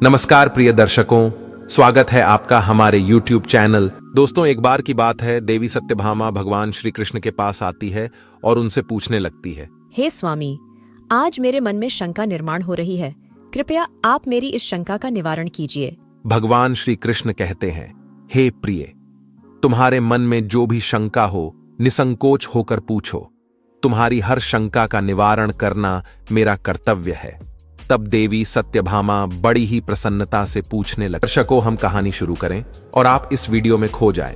नमस्कार प्रिय दर्शकों, स्वागत है आपका हमारे YouTube चैनल। दोस्तों, एक बार की बात है, देवी सत्यभामा भगवान श्री कृष्ण के पास आती है और उनसे पूछने लगती है, हे स्वामी, आज मेरे मन में शंका निर्माण हो रही है, कृपया आप मेरी इस शंका का निवारण कीजिए। भगवान श्री कृष्ण कहते हैं, हे प्रिय, तुम्हारे मन में जो भी शंका हो निसंकोच होकर पूछो। तुम्हारी हर शंका का निवारण करना मेरा कर्तव्य है। तब देवी सत्यभामा बड़ी ही प्रसन्नता से पूछने लगी। दर्शकों, हम कहानी शुरू करें और आप इस वीडियो में खो जाएं।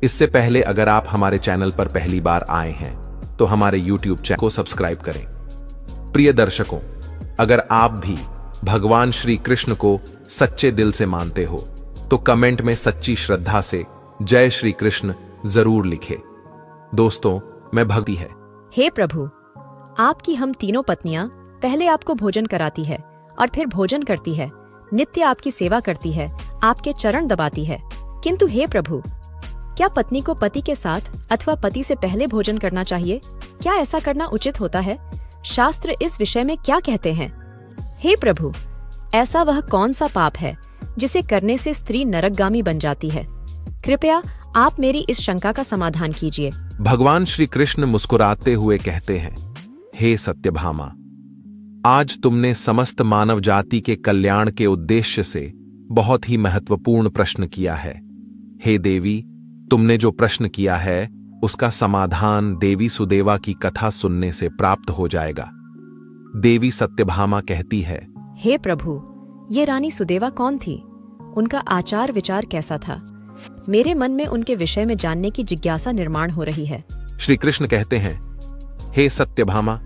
इससे पहले अगर आप हमारे चैनल पर पहली बार आए हैं तो हमारे YouTube चैनल को सब्सक्राइब करें। प्रिय दर्शकों, अगर आप भी भगवान श्री कृष्ण को सच्चे दिल से मानते हो तो कमेंट में सच्ची श्रद्धा से जय श्री कृष्ण जरूर लिखें। दोस्तों, मैं भक्ति है। हे प्रभु, आपकी हम तीनों पत्नियां पहले आपको भोजन कराती है और फिर भोजन करती है, नित्य आपकी सेवा करती है, आपके चरण दबाती है। किंतु हे प्रभु, क्या पत्नी को पति के साथ अथवा पति से पहले भोजन करना चाहिए? क्या ऐसा करना उचित होता है? शास्त्र इस विषय में क्या कहते हैं? हे प्रभु, ऐसा वह कौन सा पाप है जिसे करने से स्त्री नरकगामी बन जाती है? कृपया आप मेरी इस शंका का समाधान कीजिए। भगवान श्री कृष्ण मुस्कुराते हुए कहते हैं, हे सत्यभामा, आज तुमने समस्त मानव जाति के कल्याण के उद्देश्य से बहुत ही महत्वपूर्ण प्रश्न किया है। हे देवी, तुमने जो प्रश्न किया है उसका समाधान देवी सुदेवा की कथा सुनने से प्राप्त हो जाएगा। देवी सत्यभामा कहती है, हे प्रभु, ये रानी सुदेवा कौन थी? उनका आचार विचार कैसा था? मेरे मन में उनके विषय में जानने की जिज्ञासा निर्माण हो रही है। श्री कृष्ण कहते हैं, हे सत्यभामा,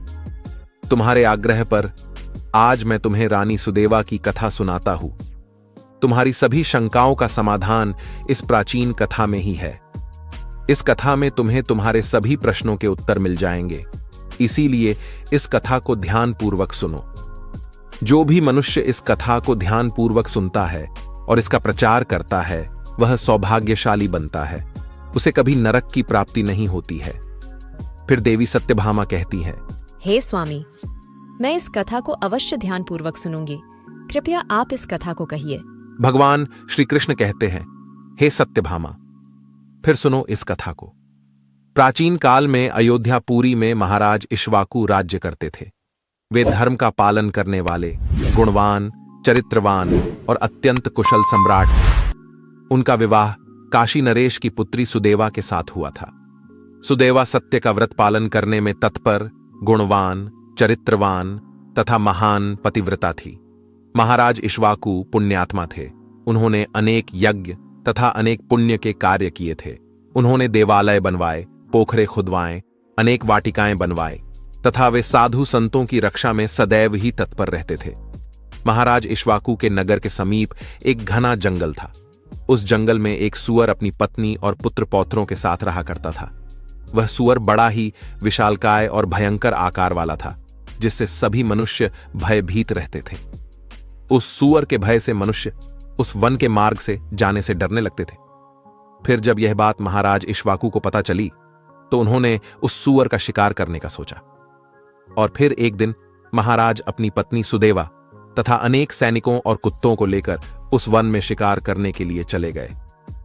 तुम्हारे आग्रह पर आज मैं तुम्हें रानी सुदेवा की कथा सुनाता हूं। तुम्हारी सभी शंकाओं का समाधान इस प्राचीन कथा में ही है। इस कथा में तुम्हें तुम्हारे सभी प्रश्नों के उत्तर मिल जाएंगे। इसीलिए इस कथा को ध्यानपूर्वक सुनो। जो भी मनुष्य इस कथा को ध्यानपूर्वक सुनता है और इसका प्रचार करता है वह सौभाग्यशाली बनता है। उसे कभी नरक की प्राप्ति नहीं होती है। फिर देवी सत्यभामा कहती है, हे स्वामी, मैं इस कथा को अवश्य ध्यानपूर्वक सुनूंगी। कृपया आप इस कथा को कहिए। भगवान श्री कृष्ण कहते हैं, हे सत्यभामा, फिर सुनो इस कथा को। प्राचीन काल में अयोध्यापुरी में महाराज इक्ष्वाकु राज्य करते थे। वे धर्म का पालन करने वाले, गुणवान, चरित्रवान और अत्यंत कुशल सम्राट थे। उनका विवाह काशी नरेश की पुत्री सुदेवा के साथ हुआ था। सुदेवा सत्य का व्रत पालन करने में तत्पर, गुणवान, चरित्रवान तथा महान पतिव्रता थी। महाराज इक्ष्वाकु पुण्यात्मा थे। उन्होंने अनेक यज्ञ तथा अनेक पुण्य के कार्य किए थे। उन्होंने देवालय बनवाए, पोखरे खुदवाए, अनेक वाटिकाएं बनवाए तथा वे साधु संतों की रक्षा में सदैव ही तत्पर रहते थे। महाराज इक्ष्वाकु के नगर के समीप एक घना जंगल था। उस जंगल में एक सूअर अपनी पत्नी और पुत्र पौत्रों के साथ रहा करता था। वह सूअर बड़ा ही विशालकाय और भयंकर आकार वाला था, जिससे सभी मनुष्य भयभीत रहते थे। उस सूअर के भय से मनुष्य उस वन के मार्ग से जाने से डरने लगते थे। फिर जब यह बात महाराज इक्ष्वाकु को पता चली तो उन्होंने उस सूअर का शिकार करने का सोचा। और फिर एक दिन महाराज अपनी पत्नी सुदेवा तथा अनेक सैनिकों और कुत्तों को लेकर उस वन में शिकार करने के लिए चले गए।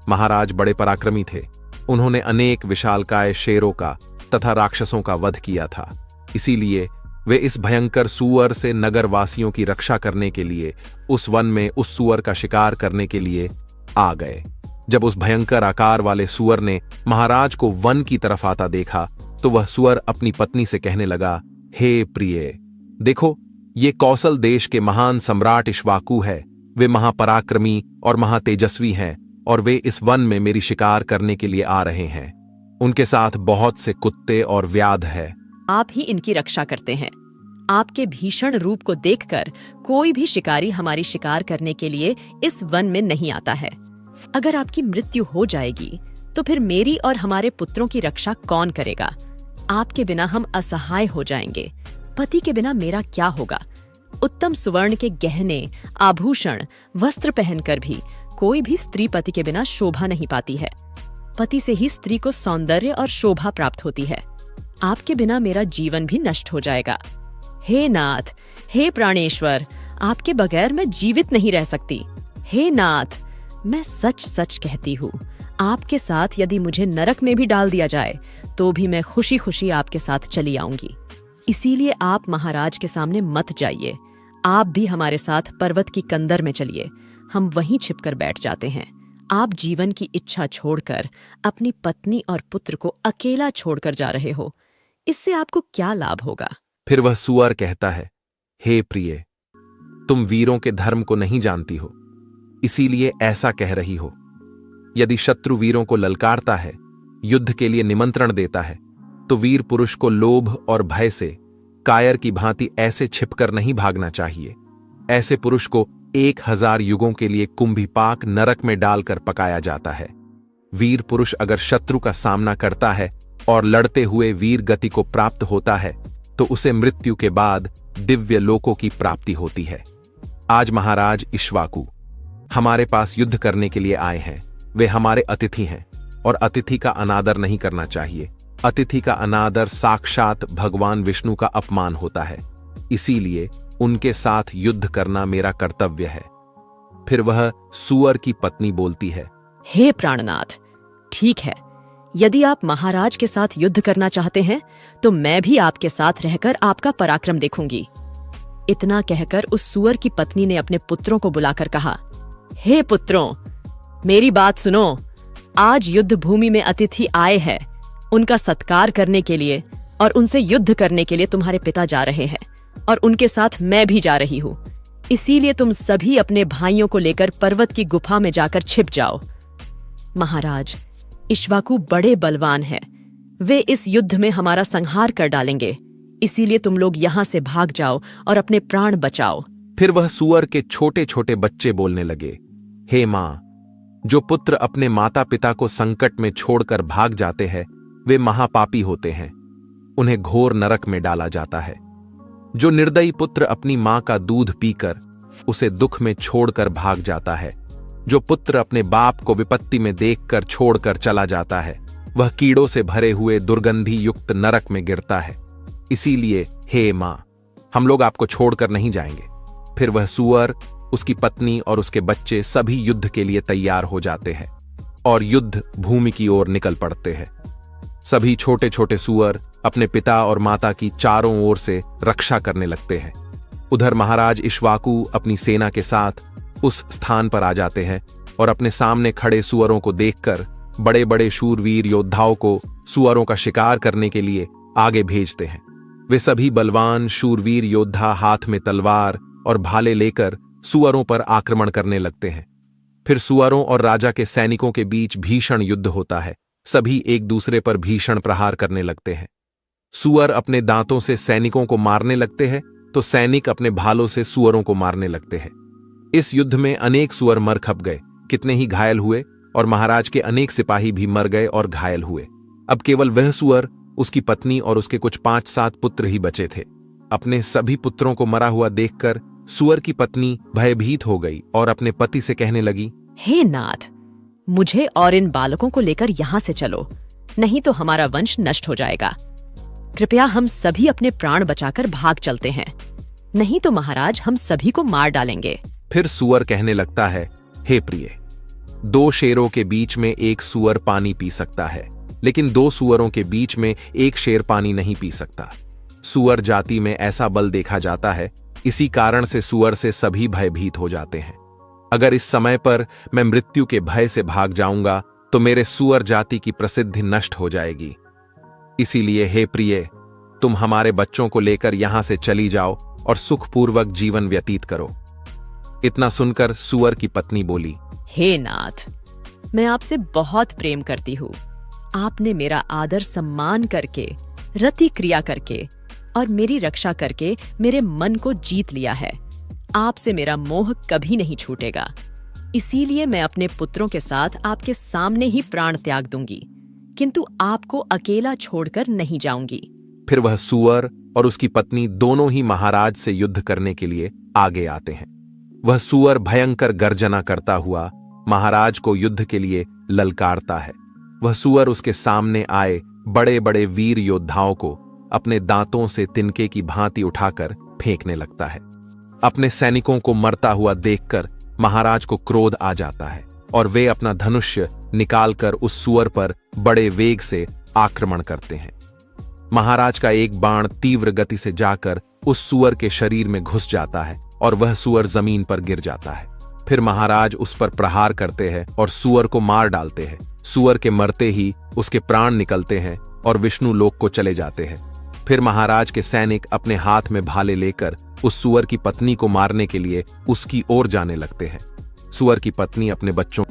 महाराज बड़े पराक्रमी थे। उन्होंने अनेक विशालकाय शेरों का तथा राक्षसों का वध किया था। इसीलिए वे इस भयंकर सूअर से नगरवासियों की रक्षा करने के लिए उस वन में उस सूअर का शिकार करने के लिए आ गए। जब उस भयंकर आकार वाले सूअर ने महाराज को वन की तरफ आता देखा तो वह सूअर अपनी पत्नी से कहने लगा, हे प्रिय, देखो, ये कौशल देश के महान सम्राट इक्ष्वाकु है। वे महापराक्रमी और महातेजस्वी हैं और वे इस वन में मेरी शिकार करने के लिए आ रहे हैं। उनके साथ बहुत से कुत्ते और व्याध है। आप ही इनकी रक्षा करते हैं। आपके भीषण रूप को देखकर कोई भी शिकारी हमारी शिकार करने के लिए इस वन में नहीं आता है। अगर आपकी मृत्यु हो जाएगी तो फिर मेरी और हमारे पुत्रों की रक्षा कौन करेगा? आपके बिना हम असहाय हो जाएंगे। पति के बिना मेरा क्या होगा? उत्तम सुवर्ण के गहने, आभूषण, वस्त्र पहनकर भी कोई भी स्त्री पति के बिना शोभा नहीं पाती है। पति से ही स्त्री को सौंदर्य और शोभा प्राप्त होती है। आपके बिना मेरा जीवन भी नष्ट हो जाएगा। हे नाथ, हे प्राणेश्वर, आपके बगैर मैं जीवित नहीं रह सकती। हे नाथ, मैं सच सच कहती हूँ, आपके साथ यदि मुझे नरक में भी डाल दिया जाए तो भी मैं खुशी खुशी आपके साथ चली आऊंगी। इसीलिए आप महाराज के सामने मत जाइए, आप भी हमारे साथ पर्वत की कंदर में चलिए, हम वहीं छिपकर बैठ जाते हैं। आप जीवन की इच्छा छोड़कर अपनी पत्नी और पुत्र को अकेला छोड़कर जा रहे हो, इससे आपको क्या लाभ होगा? फिर वह सूअर कहता है, हे प्रिय, तुम वीरों के धर्म को नहीं जानती हो, इसीलिए ऐसा कह रही हो। यदि शत्रु वीरों को ललकारता है, युद्ध के लिए निमंत्रण देता है, तो वीर पुरुष को लोभ और भय से कायर की भांति ऐसे छिपकर नहीं भागना चाहिए। ऐसे पुरुष को 1000 युगों के लिए कुंभीपाक नरक में डालकर पकाया जाता है। वीर पुरुष अगर शत्रु का सामना करता है और लड़ते हुए वीर गति को प्राप्त होता है तो उसे मृत्यु के बाद दिव्य लोकों की प्राप्ति होती है। आज महाराज इक्ष्वाकु हमारे पास युद्ध करने के लिए आए हैं। वे हमारे अतिथि हैं और अतिथि का अनादर नहीं करना चाहिए। अतिथि का अनादर साक्षात भगवान विष्णु का अपमान होता है, इसीलिए उनके साथ युद्ध करना मेरा कर्तव्य है। फिर वह सूअर की पत्नी बोलती है, हे प्राणनाथ, ठीक है, यदि आप महाराज के साथ युद्ध करना चाहते हैं तो मैं भी आपके साथ रहकर आपका पराक्रम देखूंगी। इतना कहकर उस सूअर की पत्नी ने अपने पुत्रों को बुलाकर कहा, हे पुत्रों, मेरी बात सुनो। आज युद्ध भूमि में अतिथि आए हैं, उनका सत्कार करने के लिए और उनसे युद्ध करने के लिए तुम्हारे पिता जा रहे हैं और उनके साथ मैं भी जा रही हूं। इसीलिए तुम सभी अपने भाइयों को लेकर पर्वत की गुफा में जाकर छिप जाओ। महाराज, इक्ष्वाकु बड़े बलवान हैं, वे इस युद्ध में हमारा संहार कर डालेंगे, इसीलिए तुम लोग यहां से भाग जाओ और अपने प्राण बचाओ। फिर वह सूअर के छोटे छोटे बच्चे बोलने लगे, हे मां, जो पुत्र अपने माता पिता को संकट में छोड़कर भाग जाते हैं वे महापापी होते हैं, उन्हें घोर नरक में डाला जाता है। जो निर्दयी पुत्र अपनी मां का दूध पीकर उसे दुख में छोड़कर भाग जाता है, जो पुत्र अपने बाप को विपत्ति में देखकर छोड़कर चला जाता है, वह कीड़ों से भरे हुए दुर्गंधी युक्त नरक में गिरता है। इसीलिए हे मां, हम लोग आपको छोड़कर नहीं जाएंगे। फिर वह सूअर, उसकी पत्नी और उसके बच्चे सभी युद्ध के लिए तैयार हो जाते हैं और युद्ध भूमि की ओर निकल पड़ते हैं। सभी छोटे छोटे सूअर अपने पिता और माता की चारों ओर से रक्षा करने लगते हैं। उधर महाराज इक्ष्वाकु अपनी सेना के साथ उस स्थान पर आ जाते हैं और अपने सामने खड़े सूअरों को देखकर बड़े बड़े शूरवीर योद्धाओं को सूअरों का शिकार करने के लिए आगे भेजते हैं। वे सभी बलवान शूरवीर योद्धा हाथ में तलवार और भाले लेकर सूअरों पर आक्रमण करने लगते हैं। फिर सूअरों और राजा के सैनिकों के बीच भीषण युद्ध होता है। सभी एक दूसरे पर भीषण प्रहार करने लगते हैं। सूअर अपने दांतों से सैनिकों को मारने लगते हैं तो सैनिक अपने भालों से सूअरों को मारने लगते हैं। इस युद्ध में अनेक सूअर मर खप गए, कितने ही घायल हुए और महाराज के अनेक सिपाही भी मर गए और घायल हुए। अब केवल वह सूअर, उसकी पत्नी और उसके कुछ 5-7 पुत्र ही बचे थे। अपने सभी पुत्रों को मरा हुआ देखकर सूअर की पत्नी भयभीत हो गई और अपने पति से कहने लगी, हे नाथ, मुझे और इन बालकों को लेकर यहां से चलो, नहीं तो हमारा वंश नष्ट हो जाएगा। कृपया हम सभी अपने प्राण बचाकर भाग चलते हैं, नहीं तो महाराज हम सभी को मार डालेंगे। फिर सूअर कहने लगता है, हे प्रिय, 2 शेरों के बीच में एक सूअर पानी पी सकता है, लेकिन 2 सूअरों के बीच में एक शेर पानी नहीं पी सकता। सूअर जाति में ऐसा बल देखा जाता है, इसी कारण से सूअर से सभी भयभीत हो जाते हैं। अगर इस समय पर मैं मृत्यु के भय से भाग जाऊंगा तो मेरे सूअर जाति की प्रसिद्धि नष्ट हो जाएगी। इसीलिए हे प्रिय, तुम हमारे बच्चों को लेकर यहां से चली जाओ और सुखपूर्वक जीवन व्यतीत करो। इतना सुनकर सूअर की पत्नी बोली, हे नाथ, मैं आपसे बहुत प्रेम करती हूँ। आपने मेरा आदर सम्मान करके, रति क्रिया करके और मेरी रक्षा करके मेरे मन को जीत लिया है। आपसे मेरा मोह कभी नहीं छूटेगा। इसीलिए मैं अपने पुत्रों के साथ आपके सामने ही प्राण त्याग दूंगी, किंतु आपको अकेला छोड़कर नहीं जाऊंगी। फिर वह सूअर और उसकी पत्नी दोनों ही महाराज से युद्ध करने के लिए आगे आते हैं। वह सूअर भयंकर गर्जना करता हुआ महाराज को युद्ध के लिए ललकारता है। वह सूअर उसके सामने आए बड़े बड़े वीर योद्धाओं को अपने दांतों से तिनके की भांति उठाकर फेंकने लगता है। अपने सैनिकों को मरता हुआ देखकर महाराज को क्रोध आ जाता है और वे अपना धनुष्य निकालकर उस सुअर पर बड़े वेग से आक्रमण करते हैं। महाराज का एक बाण तीव्र गति से जाकर उस सुअर के शरीर में घुस जाता है और वह सुअर जमीन पर गिर जाता है। फिर महाराज उस पर प्रहार करते हैं और सुअर को मार डालते हैं। सुअर के मरते ही उसके प्राण निकलते हैं और विष्णु लोक को चले जाते हैं। फिर महाराज के सैनिक अपने हाथ में भाले लेकर उस सुअर की पत्नी को मारने के लिए उसकी ओर जाने लगते हैं। सुअर की पत्नी अपने बच्चों